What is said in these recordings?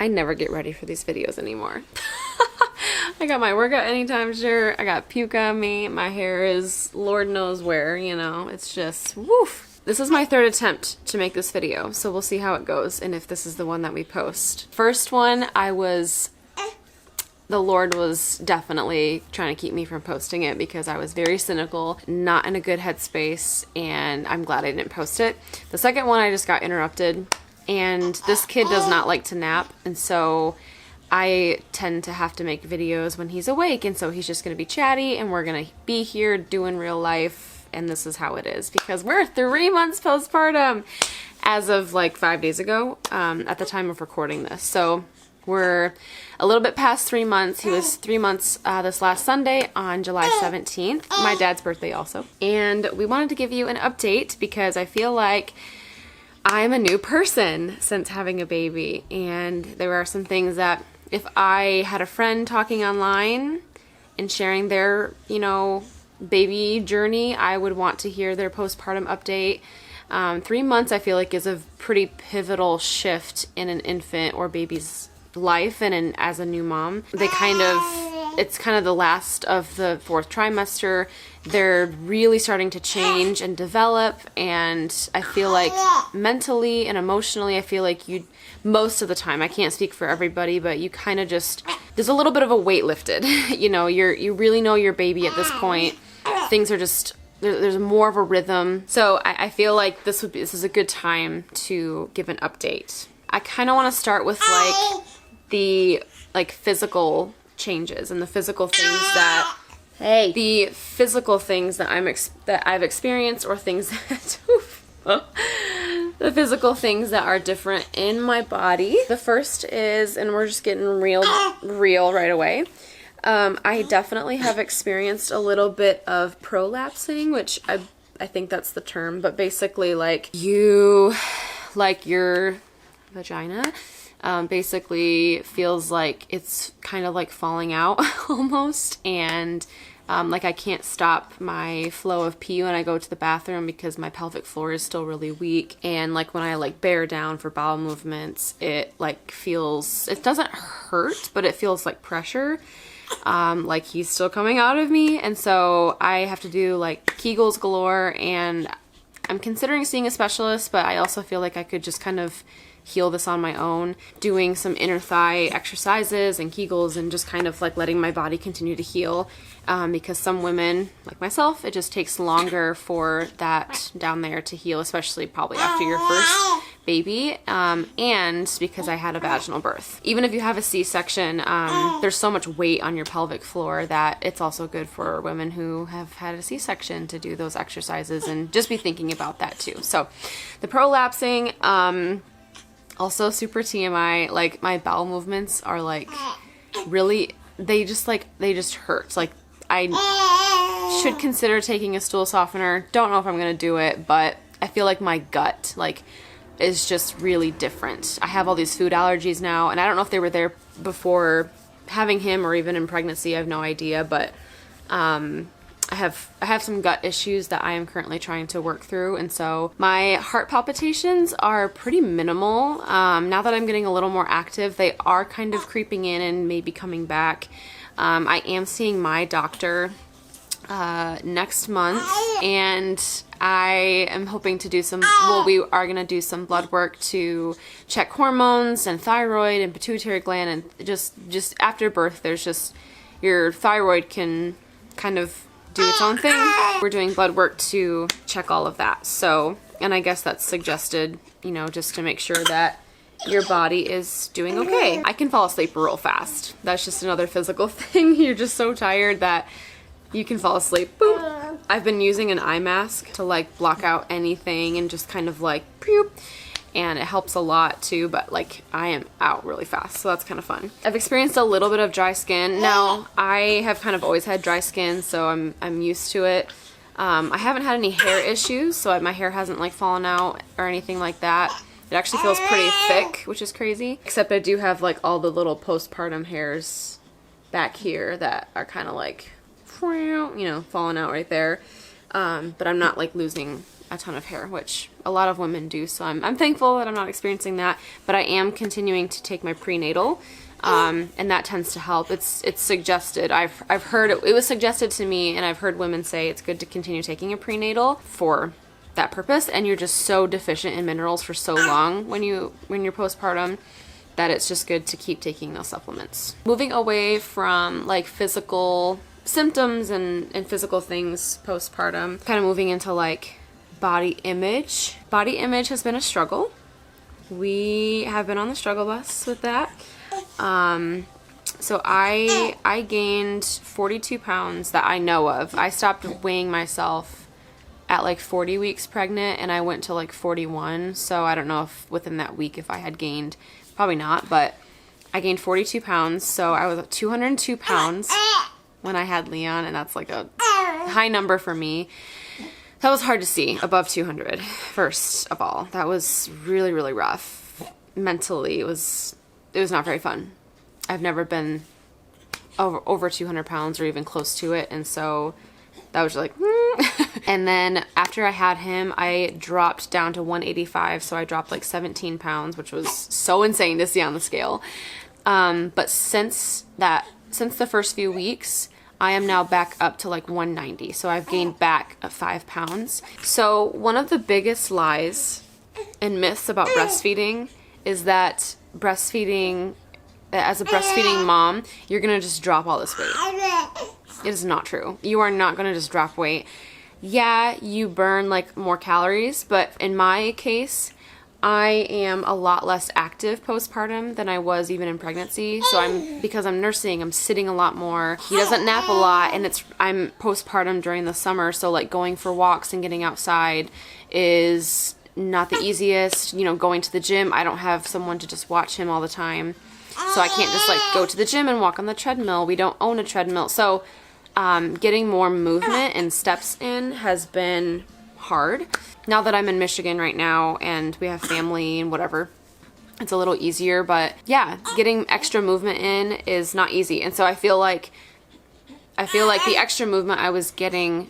I never get ready for these videos anymore. I got my workout anytime shirt, I got puke on me, my hair is Lord knows where, you know, it's just woof. This is my third attempt to make this video, so we'll see how it goes and if this is the one that we post. First one, the Lord was definitely trying to keep me from posting it because I was very cynical, not in a good headspace, and I'm glad I didn't post it. The second one, I just got interrupted, and this kid does not like to nap, and so I tend to have to make videos when he's awake, and so he's just going to be chatty, and we're going to be here doing real life, and this is how it is, because we're 3 months postpartum as of like 5 days ago at the time of recording this. So we're a little bit past 3 months. He was 3 months this last Sunday on July 17th, my dad's birthday also. And we wanted to give you an update because I feel like I'm a new person since having a baby. And there are some things that if I had a friend talking online and sharing their, you know, baby journey, I would want to hear their postpartum update. 3 months I feel like is a pretty pivotal shift in an infant or baby's life, and as a new mom, it's kind of the last of the 4th trimester. They're really starting to change and develop, and I feel like mentally and emotionally, I feel like most of the time, I can't speak for everybody, but you kind of just, there's a little bit of a weight lifted. You know, you really know your baby at this point. Things are just, there's more of a rhythm. So I feel like this is a good time to give an update. I kind of want to start with like the physical changes and the physical things that I've experienced, or things that the physical things that are different in my body. The first is, and we're just getting real right away. I definitely have experienced a little bit of prolapsing, which I think that's the term, but basically your vagina basically feels like it's kind of like falling out almost, and like I can't stop my flow of pee when I go to the bathroom because my pelvic floor is still really weak, and like when I like bear down for bowel movements, it doesn't hurt, but it feels like pressure, like he's still coming out of me, and so I have to do like Kegels galore, and I'm considering seeing a specialist, but I also feel like I could just kind of heal this on my own, doing some inner thigh exercises and Kegels, and just kind of like letting my body continue to heal, because some women like myself, it just takes longer for that down there to heal, especially probably after your first baby, and because I had a vaginal birth. Even if you have a C-section, there's so much weight on your pelvic floor that it's also good for women who have had a C-section to do those exercises and just be thinking about that too. So the prolapsing, also super TMI, like my bowel movements are like really, they just hurt. Like I should consider taking a stool softener. Don't know if I'm gonna do it, but I feel like my gut is just really different. I have all these food allergies now, and I don't know if they were there before having him or even in pregnancy. I have no idea, but I have some gut issues that I am currently trying to work through, and so my heart palpitations are pretty minimal. Now that I'm getting a little more active, they are kind of creeping in and maybe coming back. I am seeing my doctor next month, and I am hoping to do we are going to do some blood work to check hormones and thyroid and pituitary gland, and just after birth, there's just, your thyroid can kind of do its own thing. We're doing blood work to check all of that. So, and I guess that's suggested, you know, just to make sure that your body is doing okay. I can fall asleep real fast. That's just another physical thing. You're just so tired that you can fall asleep. Boom. I've been using an eye mask to like block out anything and just kind of like poop. And it helps a lot too, but like I am out really fast, so that's kind of fun. I've experienced a little bit of dry skin. Now, I have kind of always had dry skin, so I'm used to it. I haven't had any hair issues, so my hair hasn't like fallen out or anything like that. It actually feels pretty thick, which is crazy. Except I do have like all the little postpartum hairs back here that are kind of like, you know, falling out right there. But I'm not like losing a ton of hair, which a lot of women do. So I'm thankful that I'm not experiencing that, but I am continuing to take my prenatal. And that tends to help. It's suggested. I've heard it was suggested to me, and I've heard women say it's good to continue taking a prenatal for that purpose. And you're just so deficient in minerals for so long when you're postpartum that it's just good to keep taking those supplements. Moving away from like physical symptoms and physical things postpartum, kind of moving into like body image. Body image has been a struggle. We have been on the struggle bus with that. So I gained 42 pounds that I know of. I stopped weighing myself at like 40 weeks pregnant, and I went to like 41. So I don't know if within that week if I had gained, probably not, but I gained 42 pounds. So I was at 202 pounds when I had Leon, and that's like a high number for me. That was hard to see above 200, first of all. That was really, really rough. Mentally, it was not very fun. I've never been over 200 pounds or even close to it, and so that was like, And then after I had him, I dropped down to 185, so I dropped like 17 pounds, which was so insane to see on the scale. But since the first few weeks, I am now back up to like 190, so I've gained back 5 pounds. So one of the biggest lies and myths about breastfeeding is that as a breastfeeding mom, you're gonna just drop all this weight. It is not true. You are not gonna just drop weight. Yeah, you burn like more calories, but in my case, I am a lot less active postpartum than I was even in pregnancy. So because I'm nursing, I'm sitting a lot more. He doesn't nap a lot, and I'm postpartum during the summer, so like going for walks and getting outside is not the easiest. You know, going to the gym, I don't have someone to just watch him all the time. So I can't just like go to the gym and walk on the treadmill. We don't own a treadmill. So getting more movement and steps in has been hard. Now that I'm in Michigan right now and we have family and whatever, it's a little easier. But yeah, getting extra movement in is not easy. And so I feel like the extra movement I was getting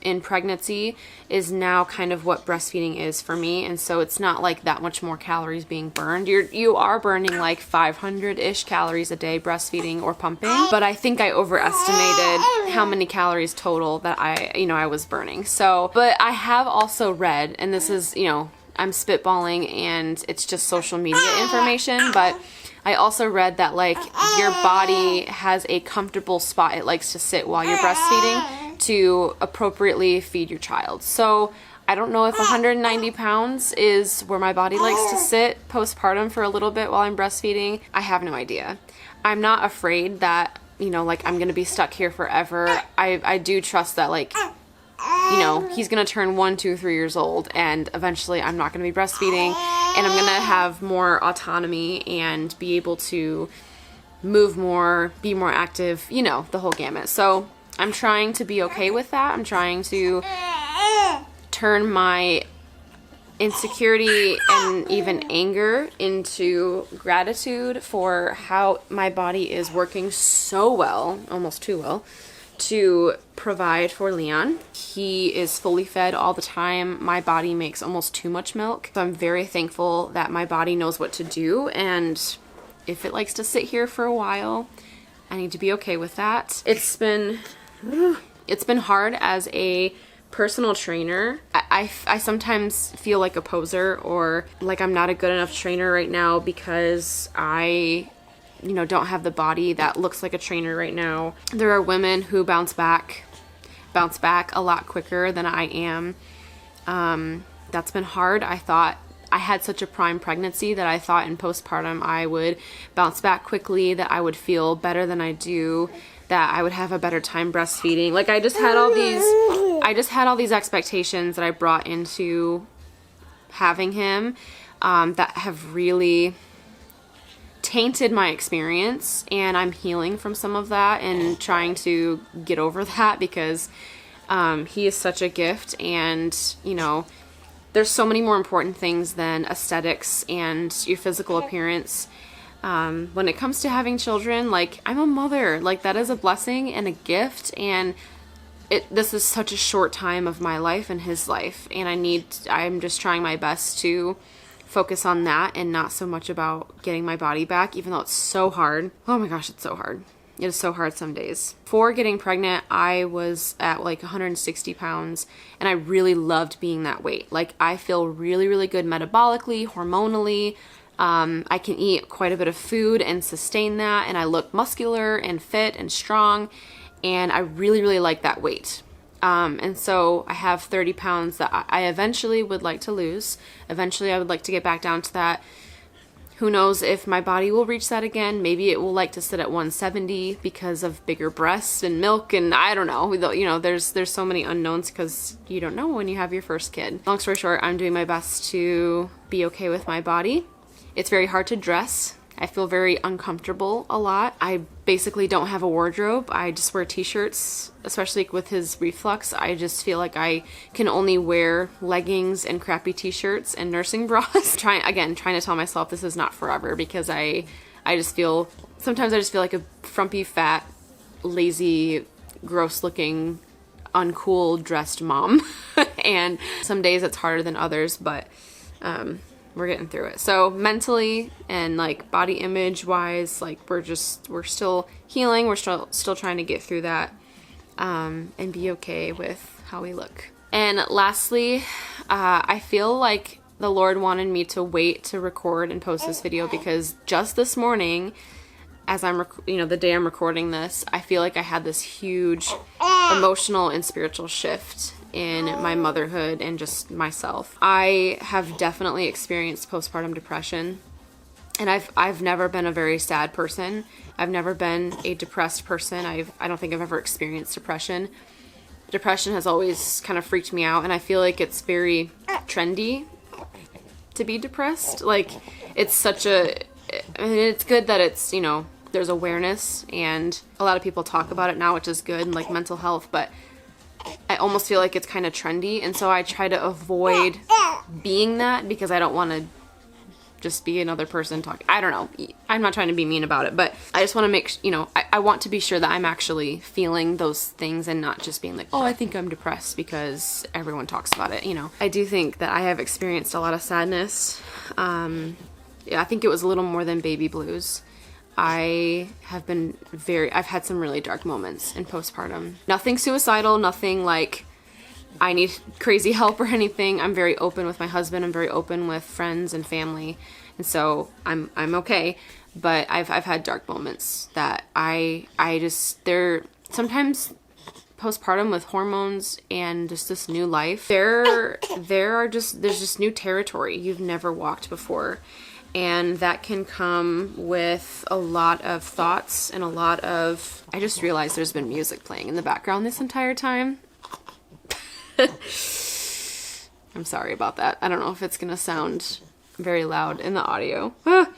in pregnancy is now kind of what breastfeeding is for me. And so it's not like that much more calories being burned. You are burning like 500-ish calories a day breastfeeding or pumping, but I think I overestimated how many calories total that I was burning. So, but I have also read, and this is, I'm spitballing and it's just social media information, but I also read that like your body has a comfortable spot it likes to sit while you're breastfeeding to appropriately feed your child. So I don't know if 190 pounds is where my body likes to sit postpartum for a little bit while I'm breastfeeding. I have no idea. I'm not afraid that, like I'm going to be stuck here forever. I do trust that like, he's going to turn 1, 2, 3 years old, and eventually I'm not going to be breastfeeding, and I'm going to have more autonomy and be able to move more, be more active, the whole gamut. So I'm trying to be okay with that. I'm trying to turn my insecurity and even anger into gratitude for how my body is working so well, almost too well, to provide for Leon. He is fully fed all the time. My body makes almost too much milk. So I'm very thankful that my body knows what to do, and if it likes to sit here for a while, I need to be okay with that. It's been hard as a personal trainer. I sometimes feel like a poser, or like I'm not a good enough trainer right now because I don't have the body that looks like a trainer right now. There are women who bounce back a lot quicker than I am. That's been hard. I thought I had such a prime pregnancy that I thought in postpartum I would bounce back quickly, that I would feel better than I do, that I would have a better time breastfeeding. Like I just had all these expectations that I brought into having him that have really tainted my experience, and I'm healing from some of that and trying to get over that because he is such a gift, and there's so many more important things than aesthetics and your physical appearance when it comes to having children. Like I'm a mother, like that is a blessing and a gift, and this is such a short time of my life and his life, and I'm just trying my best to focus on that and not so much about getting my body back, even though it's so hard. Oh my gosh, it's so hard. It is so hard some days. Before getting pregnant, I was at like 160 pounds, and I really loved being that weight. Like, I feel really, really good metabolically, hormonally. I can eat quite a bit of food and sustain that, and I look muscular and fit and strong, and I really, really like that weight. And so I have 30 pounds that I eventually would like to lose. Eventually I would like to get back down to that. Who knows if my body will reach that again. Maybe it will like to sit at 170 because of bigger breasts and milk, and I don't know. You know, there's so many unknowns because you don't know when you have your first kid. Long story short, I'm doing my best to be okay with my body. It's very hard to dress. I feel very uncomfortable a lot. I basically don't have a wardrobe. I just wear t-shirts, especially with his reflux. I just feel like I can only wear leggings and crappy t-shirts and nursing bras. trying to tell myself this is not forever, because sometimes I just feel like a frumpy, fat, lazy, gross looking, uncool dressed mom. And some days it's harder than others, but we're getting through it. So mentally and like body image wise, like we're still healing. We're still trying to get through that, and be okay with how we look. And lastly, I feel like the Lord wanted me to wait to record and post this video, because just this morning, as the day I'm recording this, I feel like I had this huge emotional and spiritual shift in my motherhood and just myself. I have definitely experienced postpartum depression, and I've never been a very sad person. I've never been a depressed person. I don't think I've ever experienced depression. Depression has always kind of freaked me out, and I feel like it's very trendy to be depressed. Like, it's it's good that it's, there's awareness, and a lot of people talk about it now, which is good, and like mental health, but I almost feel like it's kind of trendy, and so I try to avoid being that, because I don't want to just be another person talking. I don't know. I'm not trying to be mean about it, but I just want to make, I want to be sure that I'm actually feeling those things and not just being like, oh, I think I'm depressed because everyone talks about it, I do think that I have experienced a lot of sadness. I think it was a little more than baby blues. I've had some really dark moments in postpartum. Nothing suicidal, nothing like I need crazy help or anything. I'm very open with my husband. I'm very open with friends and family. And so I'm okay. But I've had dark moments that they're sometimes postpartum with hormones and just this new life. There's just new territory you've never walked before. And that can come with a lot of thoughts and I just realized there's been music playing in the background this entire time. I'm sorry about that. I don't know if it's gonna sound very loud in the audio.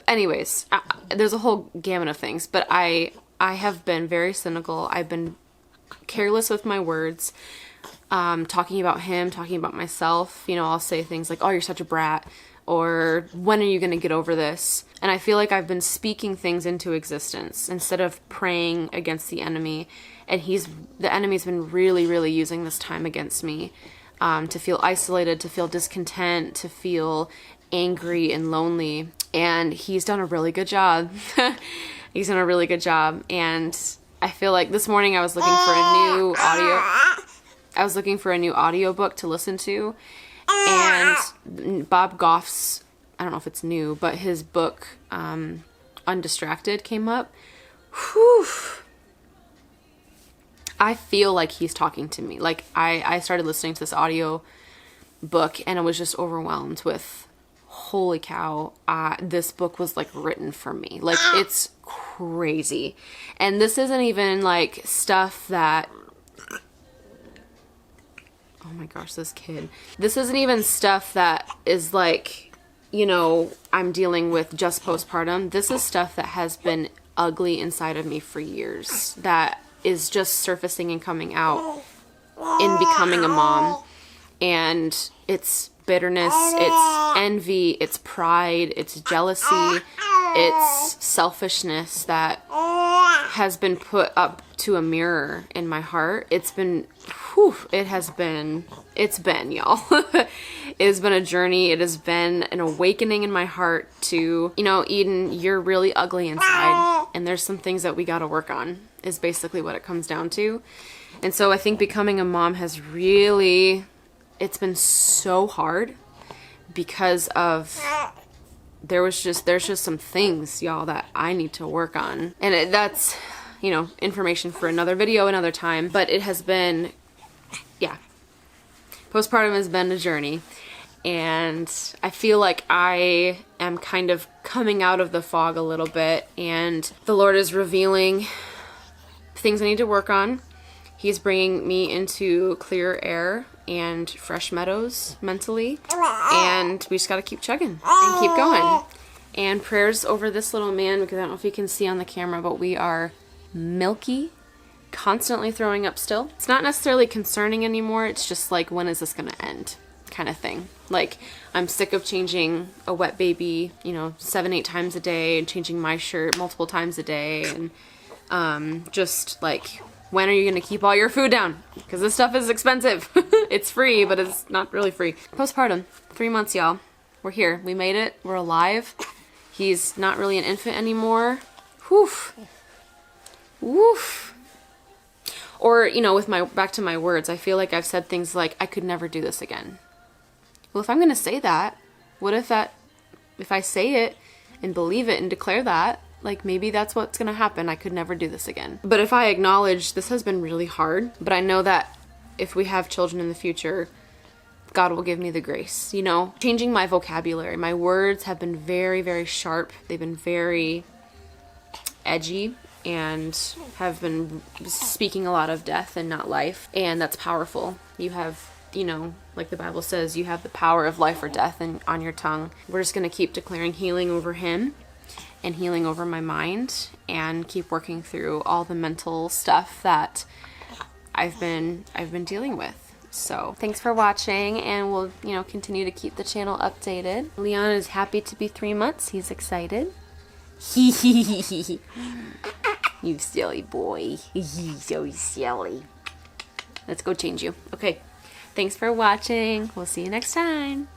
Anyways, there's a whole gamut of things, but I have been very cynical. I've been careless with my words, talking about him, talking about myself. I'll say things like, oh, you're such a brat, or when are you going to get over this? And I feel like I've been speaking things into existence instead of praying against the enemy. And the enemy's been really, really using this time against me, to feel isolated, to feel discontent, to feel angry and lonely. And he's done a really good job. He's done a really good job. And I feel like this morning I was looking for a new audiobook to listen to. And Bob Goff's, I don't know if it's new, but his book, Undistracted, came up. Whew. I feel like he's talking to me. Like, I started listening to this audio book, and I was just overwhelmed with, holy cow, this book was like written for me. Like, it's crazy. And this isn't even like stuff that, oh my gosh, this kid. This isn't even stuff that is like, I'm dealing with just postpartum. This is stuff that has been ugly inside of me for years, that is just surfacing and coming out in becoming a mom. And it's bitterness, it's envy, it's pride, it's jealousy, it's selfishness that has been put up to a mirror in my heart. It's been, whew, it's been, y'all. It has been a journey. It has been an awakening in my heart to, you know, Eden, you're really ugly inside, and there's some things that we got to work on, is basically what it comes down to. And so I think becoming a mom has really, it's been so hard because of, there's just some things, y'all, that I need to work on. And that's, you know, information for another video, another time. But it has been, yeah, postpartum has been a journey. And I feel like I am kind of coming out of the fog a little bit. And the Lord is revealing things I need to work on. He's bringing me into clear air and fresh meadows mentally, and we just gotta keep chugging and keep going. And prayers over this little man, because I don't know if you can see on the camera, but we are milky, constantly throwing up still. It's not necessarily concerning anymore, it's just like, when is this gonna end kind of thing. Like, I'm sick of changing a wet baby, you know, 7-8 times a day, and changing my shirt multiple times a day, and just like, when are you going to keep all your food down? Because this stuff is expensive. It's free, but it's not really free. Postpartum, 3 months, y'all. We're here. We made it. We're alive. He's not really an infant anymore. Woof. Woof. Or, you know, with my, back to my words, I feel like I've said things like, I could never do this again. Well, if I'm going to say that, what if if I say it and believe it and declare that, like, maybe that's what's gonna happen. I could never do this again. But if I acknowledge this has been really hard, but I know that if we have children in the future, God will give me the grace, you know? Changing my vocabulary. My words have been very, very sharp. They've been very edgy and have been speaking a lot of death and not life. And that's powerful. You have, you know, like the Bible says, you have the power of life or death on your tongue. We're just gonna keep declaring healing over him and healing over my mind, and keep working through all the mental stuff that I've been dealing with. So thanks for watching, and we'll, you know, continue to keep the channel updated. Leon is happy to be 3 months. He's excited. You silly boy. He's so silly. Let's go change you. Okay. Thanks for watching. We'll see you next time.